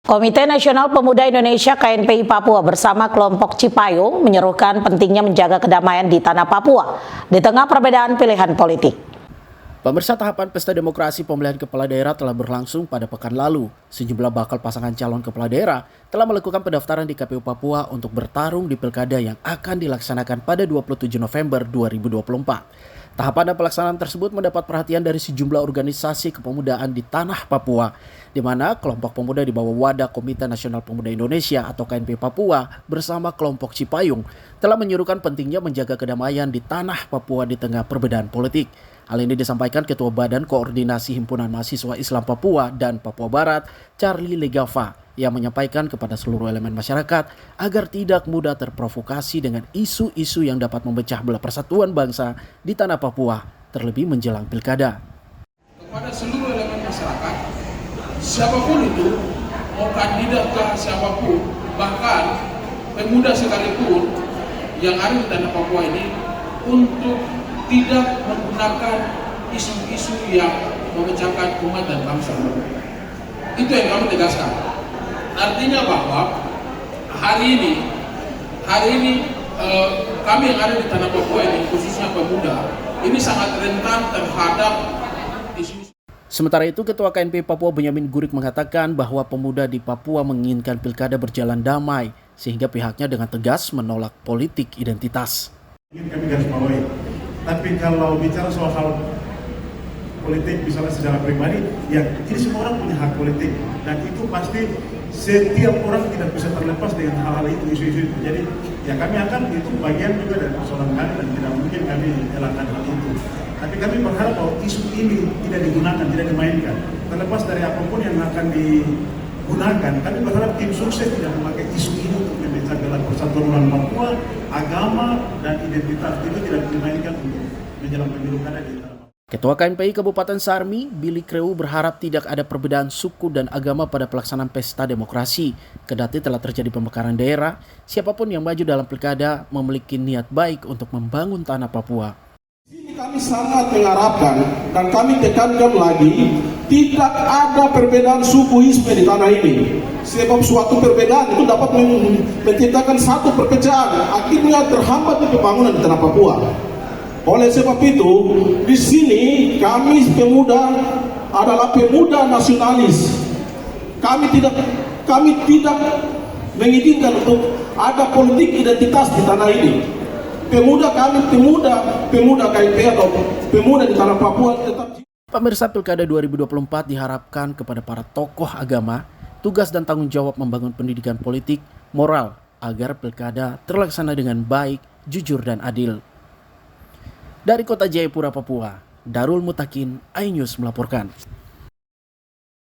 Komite Nasional Pemuda Indonesia KNPI Papua bersama kelompok Cipayung menyerukan pentingnya menjaga kedamaian di tanah Papua di tengah perbedaan pilihan politik. Pemirsa, tahapan pesta demokrasi pemilihan kepala daerah telah berlangsung pada pekan lalu. Sejumlah bakal pasangan calon kepala daerah telah melakukan pendaftaran di KPU Papua untuk bertarung di pilkada yang akan dilaksanakan pada 27 November 2024. Tahapan dan pelaksanaan tersebut mendapat perhatian dari sejumlah organisasi kepemudaan di tanah Papua, di mana kelompok pemuda di bawah wadah Komite Nasional Pemuda Indonesia atau KNPI Papua bersama kelompok Cipayung telah menyuruhkan pentingnya menjaga kedamaian di tanah Papua di tengah perbedaan politik. Hal ini disampaikan Ketua Badan Koordinasi Himpunan Mahasiswa Islam Papua dan Papua Barat, Charlie Legava, yang menyampaikan kepada seluruh elemen masyarakat agar tidak mudah terprovokasi dengan isu-isu yang dapat memecah belah persatuan bangsa di tanah Papua, terlebih menjelang pilkada. Kepada seluruh elemen masyarakat, siapapun itu, mau kandidat ke siapapun, bahkan pemuda sekalipun yang ada di tanah Papua ini, untuk tidak menggunakan isu-isu yang memecahkan umat dan bangsa. Itu yang kami tegaskan. Artinya bahwa hari ini kami yang ada di tanah Papua ini, khususnya pemuda, ini sangat rentan terhadap isu. Sementara itu, Ketua KNPI Papua Bonyamin Gurik mengatakan bahwa pemuda di Papua menginginkan pilkada berjalan damai, sehingga pihaknya dengan tegas menolak politik identitas. Ini kami garis bawahi. Tapi kalau bicara soal hal politik, misalnya secara pribadi, ya ini semua orang punya hak politik, dan itu pasti setiap orang tidak bisa terlepas dengan hal-hal itu, isu-isu itu. Jadi ya kami akan, itu bagian juga dari persoalan kami dan tidak mungkin kami elakkan hal itu. Tapi kami berharap bahwa isu ini tidak digunakan, tidak dimainkan. Terlepas dari apapun yang akan digunakan, kami berharap tim sukses tidak memakai isu ini untuk memecah belah persatuan orang Papua, agama dan identitas itu tidak dimainkan untuk menjelang pemilu kada di tanah. Ketua KNPI Kabupaten Sarmi, Billy Kreu, berharap tidak ada perbedaan suku dan agama pada pelaksanaan pesta demokrasi. Kendati telah terjadi pemekaran daerah, siapapun yang maju dalam pilkada memiliki niat baik untuk membangun tanah Papua. Kami sangat mengharapkan dan kami tekankan lagi, tidak ada perbedaan suku hispe di tanah ini. Sebab suatu perbedaan itu dapat menciptakan satu perpecahan, akhirnya terhambat di pembangunan di tanah Papua. Oleh sebab itu, di sini kami pemuda adalah pemuda nasionalis. Kami tidak mengizinkan untuk ada politik identitas di tanah ini. Pemuda KNPI atau pemuda di tanah Papua tetap. Pemirsa, Pilkada 2024 diharapkan kepada para tokoh agama tugas dan tanggung jawab membangun pendidikan politik moral agar pilkada terlaksana dengan baik, jujur dan adil. Dari Kota Jayapura, Papua, Darul Mutakin, iNews melaporkan.